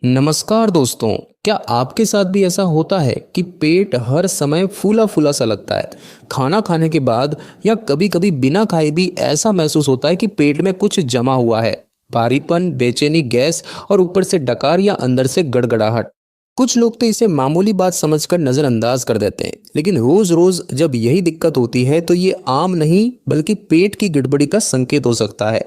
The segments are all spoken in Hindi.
नमस्कार दोस्तों। क्या आपके साथ भी ऐसा होता है कि पेट हर समय फूला फूला सा लगता है? खाना खाने के बाद या कभी कभी बिना खाए भी ऐसा महसूस होता है कि पेट में कुछ जमा हुआ है। भारीपन, बेचैनी, गैस और ऊपर से डकार या अंदर से गड़गड़ाहट। कुछ लोग तो इसे मामूली बात समझकर नज़रअंदाज कर देते हैं, लेकिन रोज रोज जब यही दिक्कत होती है तो ये आम नहीं बल्कि पेट की गड़बड़ी का संकेत हो सकता है।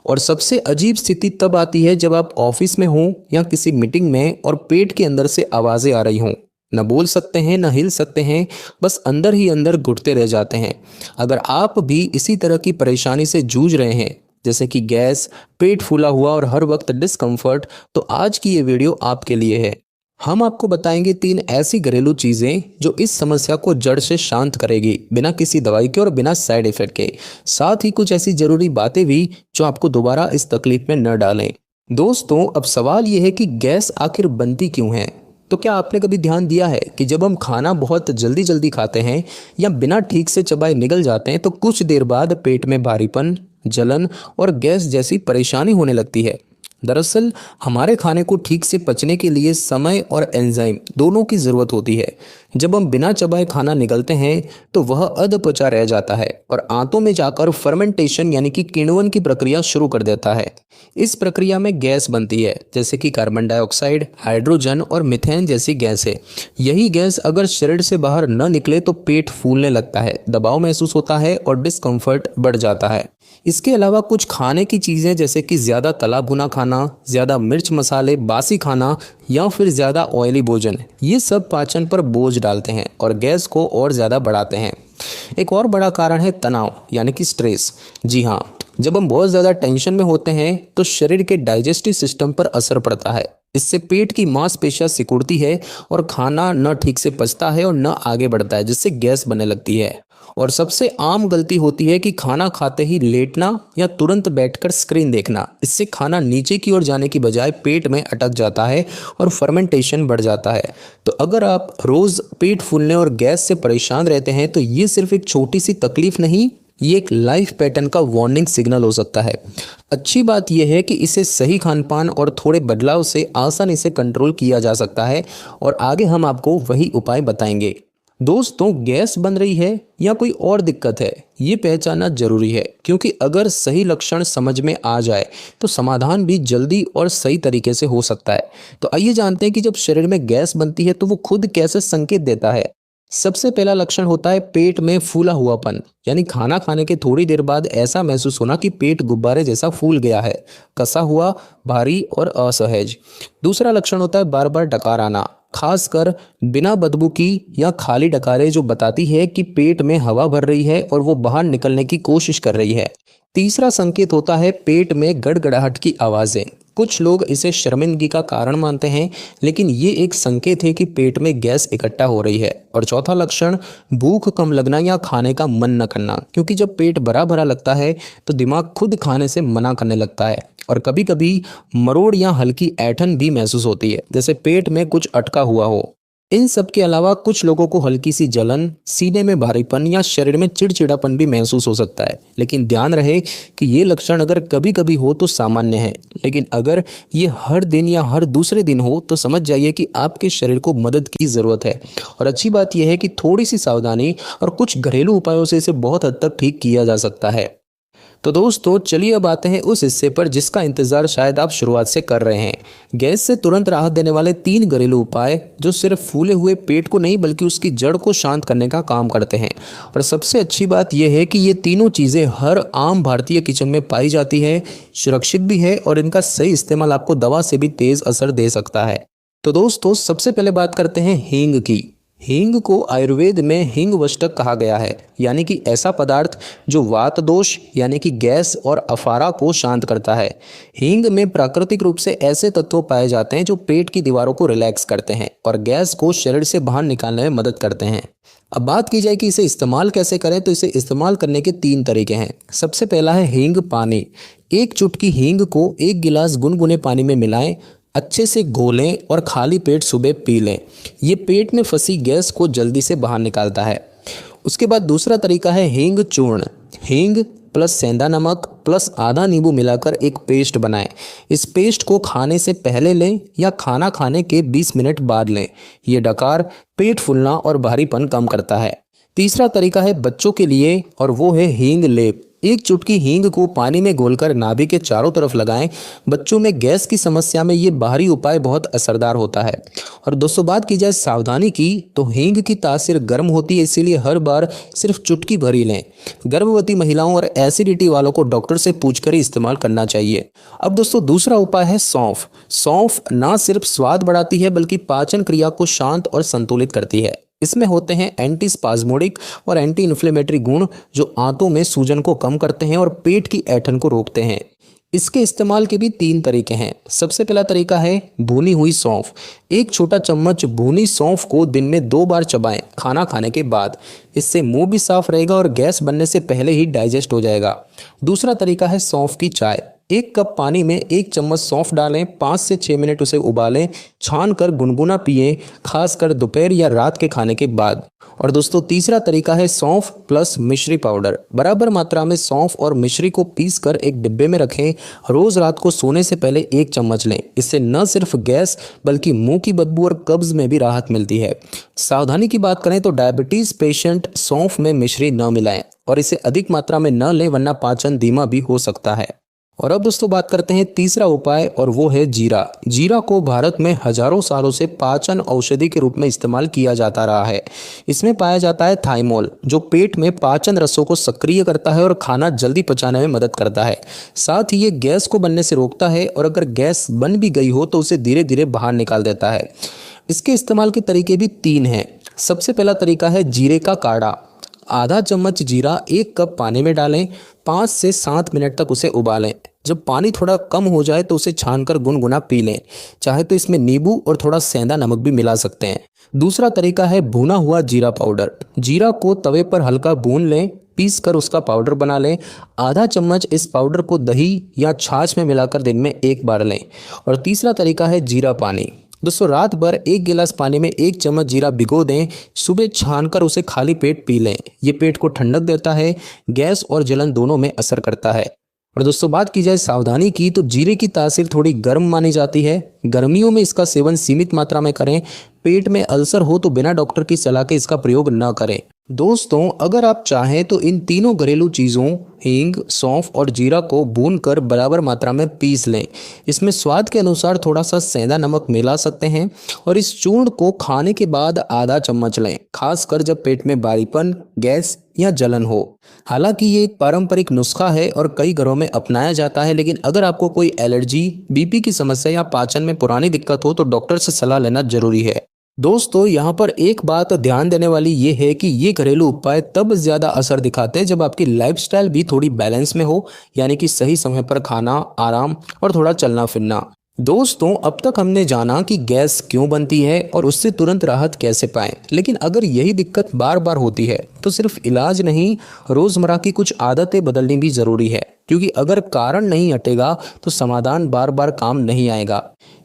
और सबसे अजीब स्थिति तब आती है जब आप ऑफिस में हों या किसी मीटिंग में और पेट के अंदर से आवाज़ें आ रही हों। न बोल सकते हैं, न हिल सकते हैं, बस अंदर ही अंदर घुटते रह जाते हैं। अगर आप भी इसी तरह की परेशानी से जूझ रहे हैं, जैसे कि गैस, पेट फूला हुआ और हर वक्त डिस्कम्फर्ट, तो आज की ये वीडियो आपके लिए है। हम आपको बताएंगे 3 ऐसी घरेलू चीज़ें जो इस समस्या को जड़ से शांत करेगी, बिना किसी दवाई के और बिना साइड इफेक्ट के। साथ ही कुछ ऐसी ज़रूरी बातें भी जो आपको दोबारा इस तकलीफ में न डालें। दोस्तों, अब सवाल ये है कि गैस आखिर बनती क्यों है? तो क्या आपने कभी ध्यान दिया है कि जब हम खाना बहुत जल्दी जल्दी खाते हैं या बिना ठीक से चबाए निगल जाते हैं तो कुछ देर बाद पेट में भारीपन, जलन और गैस जैसी परेशानी होने लगती है। दरअसल हमारे खाने को ठीक से पचने के लिए समय और एंजाइम दोनों की ज़रूरत होती है। जब हम बिना चबाए खाना निगलते हैं तो वह अधपचा रह जाता है और आंतों में जाकर फर्मेंटेशन यानी कि किण्वन की प्रक्रिया शुरू कर देता है। इस प्रक्रिया में गैस बनती है, जैसे कि कार्बन डाइऑक्साइड, हाइड्रोजन और मीथेन जैसी गैसें। यही गैस अगर शरीर से बाहर न निकले तो पेट फूलने लगता है, दबाव महसूस होता है और डिस्कम्फर्ट बढ़ जाता है। इसके अलावा कुछ खाने की चीज़ें जैसे कि ज़्यादा तला भुना खाना, ज़्यादा मिर्च मसाले, बासी खाना या फिर ज़्यादा ऑयली भोजन, ये सब पाचन पर बोझ डालते हैं और गैस को और ज़्यादा बढ़ाते हैं। एक और बड़ा कारण है तनाव यानी कि स्ट्रेस। जी हाँ, जब हम बहुत ज़्यादा टेंशन में होते हैं तो शरीर के डाइजेस्टिव सिस्टम पर असर पड़ता है। इससे पेट की मांसपेशियां सिकुड़ती है और खाना न ठीक से पचता है और न आगे बढ़ता है, जिससे गैस बनने लगती है। और सबसे आम गलती होती है कि खाना खाते ही लेटना या तुरंत बैठकर स्क्रीन देखना। इससे खाना नीचे की ओर जाने की बजाय पेट में अटक जाता है और फर्मेंटेशन बढ़ जाता है। तो अगर आप रोज़ पेट फूलने और गैस से परेशान रहते हैं तो ये सिर्फ एक छोटी सी तकलीफ नहीं, ये एक लाइफ पैटर्न का वार्निंग सिग्नल हो सकता है। अच्छी बात यह है कि इसे सही खानपान और थोड़े बदलाव से आसानी से कंट्रोल किया जा सकता है और आगे हम आपको वही उपाय बताएंगे। दोस्तों, गैस बन रही है या कोई और दिक्कत है, ये पहचानना जरूरी है, क्योंकि अगर सही लक्षण समझ में आ जाए तो समाधान भी जल्दी और सही तरीके से हो सकता है। तो आइए जानते हैं कि जब शरीर में गैस बनती है तो वो खुद कैसे संकेत देता है। सबसे पहला लक्षण होता है पेट में फूला हुआपन, यानी खाना खाने के थोड़ी देर बाद ऐसा महसूस होना कि पेट गुब्बारे जैसा फूल गया है, कसा हुआ, भारी और असहज। दूसरा लक्षण होता है बार बार डकार आना, खासकर बिना बदबू की या खाली डकारें, जो बताती है कि पेट में हवा भर रही है और वो बाहर निकलने की कोशिश कर रही है। तीसरा संकेत होता है पेट में गड़गड़ाहट की आवाज़ें। कुछ लोग इसे शर्मिंदगी का कारण मानते हैं, लेकिन ये एक संकेत है कि पेट में गैस इकट्ठा हो रही है। और चौथा लक्षण भूख कम लगना या खाने का मन न करना, क्योंकि जब पेट भरा भरा लगता है तो दिमाग खुद खाने से मना करने लगता है। और कभी कभी मरोड़ या हल्की ऐंठन भी महसूस होती है, जैसे पेट में कुछ अटका हुआ हो। इन सब के अलावा कुछ लोगों को हल्की सी जलन, सीने में भारीपन या शरीर में चिड़चिड़ापन भी महसूस हो सकता है। लेकिन ध्यान रहे कि ये लक्षण अगर कभी कभी हो तो सामान्य है, लेकिन अगर ये हर दिन या हर दूसरे दिन हो तो समझ जाइए कि आपके शरीर को मदद की ज़रूरत है। और अच्छी बात यह है कि थोड़ी सी सावधानी और कुछ घरेलू उपायों से इसे बहुत हद तक ठीक किया जा सकता है। तो दोस्तों, चलिए अब आते हैं उस हिस्से पर जिसका इंतजार शायद आप शुरुआत से कर रहे हैं। गैस से तुरंत राहत देने वाले 3 घरेलू उपाय जो सिर्फ फूले हुए पेट को नहीं बल्कि उसकी जड़ को शांत करने का काम करते हैं। और सबसे अच्छी बात यह है कि ये तीनों चीज़ें हर आम भारतीय किचन में पाई जाती है, सुरक्षित भी है और इनका सही इस्तेमाल आपको दवा से भी तेज असर दे सकता है। तो दोस्तों, सबसे पहले बात करते हैं हींग की। हींग को आयुर्वेद में हिंगवष्टक कहा गया है, यानी कि ऐसा पदार्थ जो वात दोष यानी कि गैस और अफारा को शांत करता है। हींग में प्राकृतिक रूप से ऐसे तत्व पाए जाते हैं जो पेट की दीवारों को रिलैक्स करते हैं और गैस को शरीर से बाहर निकालने में मदद करते हैं। अब बात की जाए कि इसे इस्तेमाल कैसे करें, तो इसे इस्तेमाल करने के 3 तरीके हैं। सबसे पहला है हींग पानी। 1 चुटकी हींग को 1 गिलास गुनगुने पानी में मिलाएं, अच्छे से घोलें और खाली पेट सुबह पी लें। ये पेट में फंसी गैस को जल्दी से बाहर निकालता है। उसके बाद दूसरा तरीका है हींग चूर्ण। हींग प्लस सेंधा नमक प्लस आधा नींबू मिलाकर एक पेस्ट बनाएं। इस पेस्ट को खाने से पहले लें या खाना खाने के 20 मिनट बाद लें। ये डकार, पेट फूलना और भारीपन कम करता है। तीसरा तरीका है बच्चों के लिए और वो है हींग लेप। एक चुटकी हींग को पानी में घोलकर नाभि के चारों तरफ लगाएं। बच्चों में गैस की समस्या में ये बाहरी उपाय बहुत असरदार होता है। और दोस्तों बात की जाए सावधानी की तो हींग की तासीर गर्म होती है, इसीलिए हर बार सिर्फ चुटकी भर ही लें। गर्भवती महिलाओं और एसिडिटी वालों को डॉक्टर से पूछकर ही इस्तेमाल करना चाहिए। अब दोस्तों दूसरा उपाय है सौंफ। सौंफ ना सिर्फ स्वाद बढ़ाती है बल्कि पाचन क्रिया को शांत और संतुलित करती है। इसमें होते हैं एंटी स्पाज्मोडिक और एंटी इन्फ्लेमेटरी गुण जो आंतों में सूजन को कम करते हैं और पेट की ऐंठन को रोकते हैं। इसके इस्तेमाल के भी 3 तरीके हैं। सबसे पहला तरीका है भुनी हुई सौंफ। एक छोटा चम्मच भुनी सौंफ को दिन में 2 बार चबाएं खाना खाने के बाद। इससे मुंह भी साफ रहेगा और गैस बनने से पहले ही डाइजेस्ट हो जाएगा। दूसरा तरीका है सौंफ की चाय। 1 कप पानी में 1 चम्मच सौंफ डालें, 5 से 6 मिनट उसे उबालें, छान कर गुनगुना पिएं, खासकर दोपहर या रात के खाने के बाद। और दोस्तों तीसरा तरीका है सौंफ प्लस मिश्री पाउडर। बराबर मात्रा में सौंफ और मिश्री को पीस कर एक डिब्बे में रखें। रोज रात को सोने से पहले 1 चम्मच लें। इससे न सिर्फ गैस बल्कि मुंह की बदबू और कब्ज में भी राहत मिलती है। सावधानी की बात करें तो डायबिटीज पेशेंट सौंफ में मिश्री न मिलाएं और इसे अधिक मात्रा में न लें, वरना पाचन धीमा भी हो सकता है। और अब दोस्तों बात करते हैं तीसरा उपाय और वो है जीरा। जीरा को भारत में हजारों सालों से पाचन औषधि के रूप में इस्तेमाल किया जाता रहा है। इसमें पाया जाता है थाइमोल जो पेट में पाचन रसों को सक्रिय करता है और खाना जल्दी पचाने में मदद करता है। साथ ही ये गैस को बनने से रोकता है और अगर गैस बन भी गई हो तो उसे धीरे धीरे बाहर निकाल देता है। इसके इस्तेमाल के तरीके भी 3 हैं। सबसे पहला तरीका है जीरे का काढ़ा। आधा चम्मच जीरा 1 कप पानी में डालें, 5 से 7 मिनट तक उसे उबालें। जब पानी थोड़ा कम हो जाए तो उसे छानकर गुनगुना पी लें। चाहे तो इसमें नींबू और थोड़ा सेंधा नमक भी मिला सकते हैं। दूसरा तरीका है भुना हुआ जीरा पाउडर। जीरा को तवे पर हल्का भून लें, पीस कर उसका पाउडर बना लें। आधा चम्मच इस पाउडर को दही या छाछ में मिलाकर दिन में 1 बार लें। और तीसरा तरीका है जीरा पानी। दोस्तों रात भर 1 गिलास पानी में 1 चम्मच जीरा भिगो दें, सुबह छानकर उसे खाली पेट पी लें। ये पेट को ठंडक देता है, गैस और जलन दोनों में असर करता है। और दोस्तों बात की जाए सावधानी की तो जीरे की तासीर थोड़ी गर्म मानी जाती है। गर्मियों में इसका सेवन सीमित मात्रा में करें। पेट में अल्सर हो तो बिना डॉक्टर की सलाह के इसका प्रयोग न करें। दोस्तों अगर आप चाहें तो इन तीनों घरेलू चीज़ों हींग, सौंफ और जीरा को भूनकर बराबर मात्रा में पीस लें। इसमें स्वाद के अनुसार थोड़ा सा सेंधा नमक मिला सकते हैं और इस चूर्ण को खाने के बाद आधा चम्मच लें, खासकर जब पेट में भारीपन, गैस या जलन हो। हालांकि ये एक पारंपरिक नुस्खा है और कई घरों में अपनाया जाता है, लेकिन अगर आपको कोई एलर्जी, बीपी की समस्या या पाचन में पुरानी दिक्कत हो तो डॉक्टर से सलाह लेना जरूरी है। दोस्तों यहाँ पर एक बात ध्यान देने वाली ये है कि ये घरेलू उपाय तब ज़्यादा असर दिखाते हैं जब आपकी लाइफस्टाइल भी थोड़ी बैलेंस में हो, यानी कि सही समय पर खाना, आराम और थोड़ा चलना फिरना। दोस्तों अब तक हमने जाना कि गैस क्यों बनती है और उससे तुरंत राहत कैसे पाएं, लेकिन अगर यही दिक्कत बार बार होती है तो सिर्फ इलाज नहीं, रोज़मर्रा की कुछ आदतें बदलनी भी ज़रूरी है, क्योंकि अगर कारण नहीं हटेगा तो समाधान बार बार काम नहीं आएगा।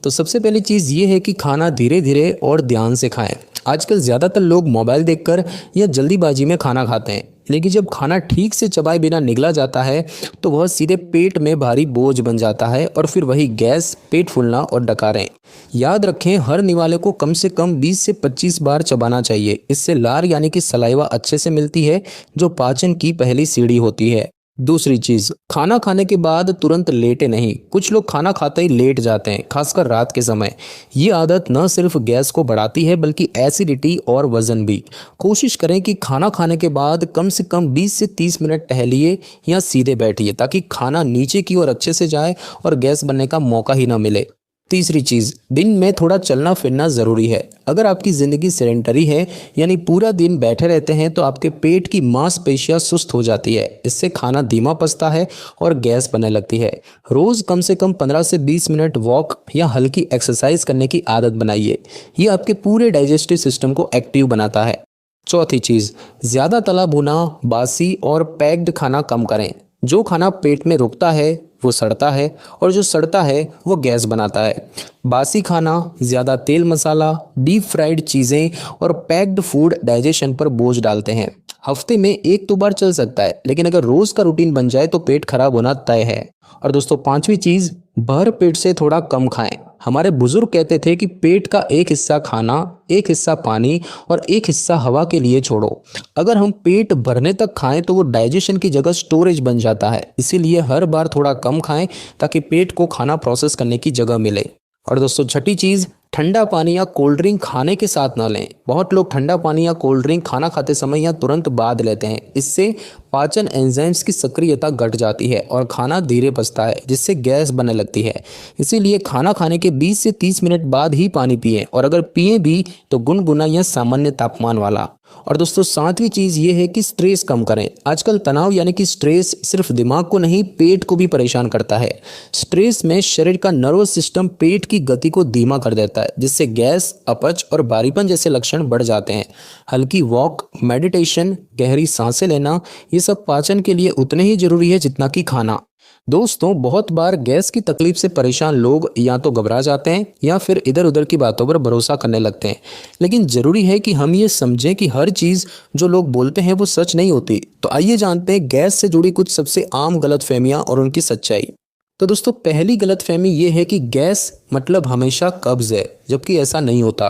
तो सबसे पहली चीज़ ये है कि खाना धीरे धीरे और ध्यान से खाएं। आजकल ज़्यादातर लोग मोबाइल देखकर या जल्दीबाजी में खाना खाते हैं, लेकिन जब खाना ठीक से चबाए बिना निगला जाता है तो वह सीधे पेट में भारी बोझ बन जाता है और फिर वही गैस, पेट फूलना और डकारें। याद रखें हर निवाले को कम से कम 20 से 25 बार चबाना चाहिए। इससे लार यानी कि सलाइवा अच्छे से मिलती है, जो पाचन की पहली सीढ़ी होती है। दूसरी चीज, खाना खाने के बाद तुरंत लेटे नहीं। कुछ लोग खाना खाते ही लेट जाते हैं, खासकर रात के समय। ये आदत न सिर्फ गैस को बढ़ाती है बल्कि एसिडिटी और वजन भी। कोशिश करें कि खाना खाने के बाद कम से कम 20 से 30 मिनट टहलिए या सीधे बैठिए, ताकि खाना नीचे की ओर अच्छे से जाए और गैस बनने का मौका ही न मिले। तीसरी चीज़, दिन में थोड़ा चलना फिरना ज़रूरी है। अगर आपकी ज़िंदगी सेडेंटरी है, यानी पूरा दिन बैठे रहते हैं, तो आपके पेट की मांसपेशियां सुस्त हो जाती है। इससे खाना धीमा पचता है और गैस बनने लगती है। रोज़ कम से कम 15 से 20 मिनट वॉक या हल्की एक्सरसाइज करने की आदत बनाइए। ये आपके पूरे डाइजेस्टिव सिस्टम को एक्टिव बनाता है। चौथी चीज़, ज़्यादा तला भुना, बासी और पैक्ड खाना कम करें। जो खाना पेट में रुकता है वो सड़ता है और जो सड़ता है वो गैस बनाता है। बासी खाना, ज़्यादा तेल मसाला, डीप फ्राइड चीज़ें और पैक्ड फूड डाइजेशन पर बोझ डालते हैं। हफ्ते में एक दो बार चल सकता है, लेकिन अगर रोज का रूटीन बन जाए तो पेट खराब होना तय है। और दोस्तों पांचवी चीज, भर पेट से थोड़ा कम खाएं। हमारे बुजुर्ग कहते थे कि पेट का एक हिस्सा खाना, एक हिस्सा पानी और एक हिस्सा हवा के लिए छोड़ो। अगर हम पेट भरने तक खाएं तो वो डाइजेशन की जगह स्टोरेज बन जाता है। इसीलिए हर बार थोड़ा कम खाएं ताकि पेट को खाना प्रोसेस करने की जगह मिले। और दोस्तों छठी चीज, ठंडा पानी या कोल्ड ड्रिंक खाने के साथ ना लें। बहुत लोग ठंडा पानी या कोल्ड ड्रिंक खाना खाते समय या तुरंत बाद लेते हैं। इससे पाचन एंजाइम्स की सक्रियता घट जाती है और खाना धीरे पचता है, जिससे गैस बनने लगती है। इसीलिए खाना खाने के 20 से 30 मिनट बाद ही पानी पिएं, और अगर पिए भी तो गुनगुना या सामान्य तापमान वाला। और दोस्तों सातवीं चीज ये है कि स्ट्रेस कम करें। आजकल तनाव यानी कि स्ट्रेस सिर्फ दिमाग को नहीं, पेट को भी परेशान करता है। स्ट्रेस में शरीर का नर्वस सिस्टम पेट की गति को धीमा कर देता है, जिससे गैस, अपच और भारीपन जैसे लक्षण बढ़ जाते हैं। हल्की वॉक, मेडिटेशन, गहरी सांसें लेना, ये सब पाचन के लिए उतने ही जरूरी है जितना कि खाना। दोस्तों बहुत बार गैस की तकलीफ से परेशान लोग या तो घबरा जाते हैं या फिर इधर उधर की बातों पर भरोसा करने लगते हैं। लेकिन जरूरी है कि हम ये समझें कि हर चीज़ जो लोग बोलते हैं वो सच नहीं होती। तो आइए जानते हैं गैस से जुड़ी कुछ सबसे आम गलतफहमियां और उनकी सच्चाई। तो दोस्तों पहली गलतफहमी ये है कि गैस मतलब हमेशा कब्ज है, जबकि ऐसा नहीं होता।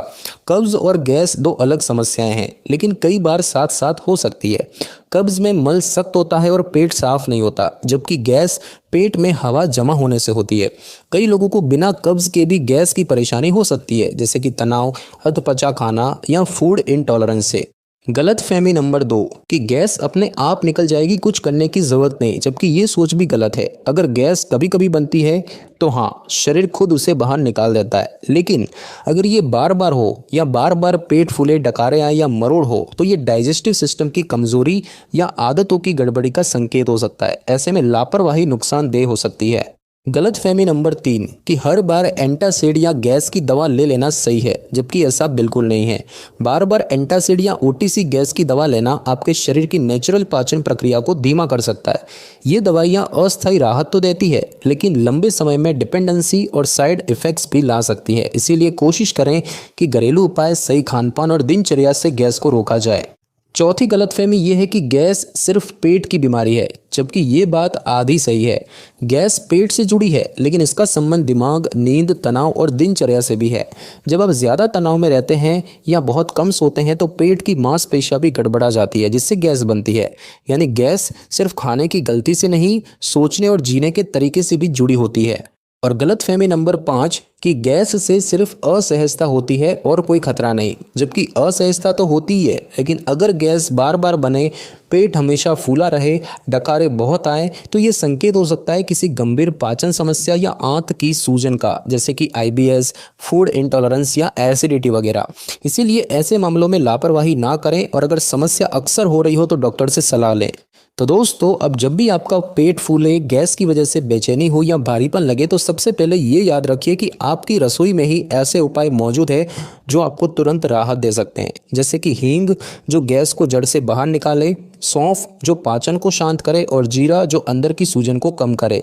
कब्ज और गैस दो अलग समस्याएं हैं, लेकिन कई बार साथ साथ हो सकती है। कब्ज में मल सख्त होता है और पेट साफ नहीं होता, जबकि गैस पेट में हवा जमा होने से होती है। कई लोगों को बिना कब्ज के भी गैस की परेशानी हो सकती है, जैसे कि तनाव, अधपचा खाना या फूड इंटॉलरेंस से। गलत फहमी नंबर 2 कि गैस अपने आप निकल जाएगी, कुछ करने की जरूरत नहीं, जबकि ये सोच भी गलत है। अगर गैस कभी कभी बनती है तो हाँ, शरीर खुद उसे बाहर निकाल देता है, लेकिन अगर ये बार बार हो या बार बार पेट फूले, डकारे आए या मरोड़ हो तो ये डाइजेस्टिव सिस्टम की कमजोरी या आदतों की गड़बड़ी का संकेत हो सकता है। ऐसे में लापरवाही नुकसानदेह हो सकती है। गलत फहमी नंबर 3 कि हर बार एंटासिड या गैस की दवा ले लेना सही है, जबकि ऐसा बिल्कुल नहीं है। बार बार एंटासिड या ओटीसी गैस की दवा लेना आपके शरीर की नेचुरल पाचन प्रक्रिया को धीमा कर सकता है। ये दवाइयाँ अस्थायी राहत तो देती है, लेकिन लंबे समय में डिपेंडेंसी और साइड इफेक्ट्स भी ला सकती है। इसीलिए कोशिश करें कि घरेलू उपाय, सही खानपान और दिनचर्या से गैस को रोका जाए। चौथी गलतफहमी ये है कि गैस सिर्फ पेट की बीमारी है, जबकि ये बात आधी सही है। गैस पेट से जुड़ी है, लेकिन इसका संबंध दिमाग, नींद, तनाव और दिनचर्या से भी है। जब आप ज़्यादा तनाव में रहते हैं या बहुत कम सोते हैं तो पेट की मांसपेशियां भी गड़बड़ा जाती है, जिससे गैस बनती है। यानी गैस सिर्फ खाने की गलती से नहीं, सोचने और जीने के तरीके से भी जुड़ी होती है। और गलतफहमी नंबर 5 कि गैस से सिर्फ असहजता होती है और कोई खतरा नहीं, जबकि असहजता तो होती ही है, लेकिन अगर गैस बार बार बने, पेट हमेशा फूला रहे, डकारे बहुत आए तो ये संकेत हो सकता है किसी गंभीर पाचन समस्या या आंत की सूजन का, जैसे कि आईबीएस, फूड इंटॉलरेंस या एसिडिटी वगैरह। इसीलिए ऐसे मामलों में लापरवाही ना करें और अगर समस्या अक्सर हो रही हो तो डॉक्टर से सलाह लें। तो दोस्तों अब जब भी आपका पेट फूले, गैस की वजह से बेचैनी हो या भारीपन लगे तो सबसे पहले ये याद रखिए कि आपकी रसोई में ही ऐसे उपाय मौजूद है जो आपको तुरंत राहत दे सकते हैं, जैसे कि हींग जो गैस को जड़ से बाहर निकाले, सौंफ जो पाचन को शांत करे और जीरा जो अंदर की सूजन को कम करे।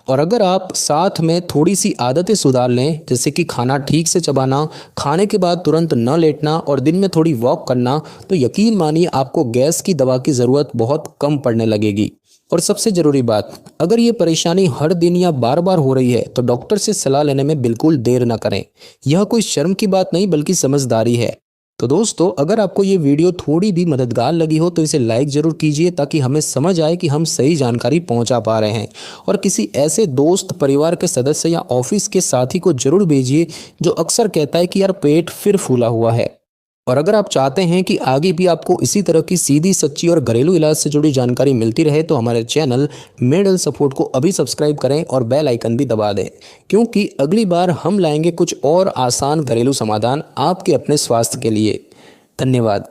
और अगर आप साथ में थोड़ी सी आदतें सुधार लें, जैसे कि खाना ठीक से चबाना, खाने के बाद तुरंत न लेटना और दिन में थोड़ी वॉक करना, तो यकीन मानिए आपको गैस की दवा की ज़रूरत बहुत कम पड़ने लगेगी। और सबसे ज़रूरी बात, अगर ये परेशानी हर दिन या बार बार हो रही है तो डॉक्टर से सलाह लेने में बिल्कुल देर न करें। यह कोई शर्म की बात नहीं बल्कि समझदारी है। तो दोस्तों अगर आपको ये वीडियो थोड़ी भी मददगार लगी हो तो इसे लाइक ज़रूर कीजिए, ताकि हमें समझ आए कि हम सही जानकारी पहुंचा पा रहे हैं। और किसी ऐसे दोस्त, परिवार के सदस्य या ऑफिस के साथी को ज़रूर भेजिए जो अक्सर कहता है कि यार पेट फिर फूला हुआ है। और अगर आप चाहते हैं कि आगे भी आपको इसी तरह की सीधी, सच्ची और घरेलू इलाज से जुड़ी जानकारी मिलती रहे तो हमारे चैनल मेडल सपोर्ट को अभी सब्सक्राइब करें और बेल आइकन भी दबा दें, क्योंकि अगली बार हम लाएंगे कुछ और आसान घरेलू समाधान आपके अपने स्वास्थ्य के लिए। धन्यवाद।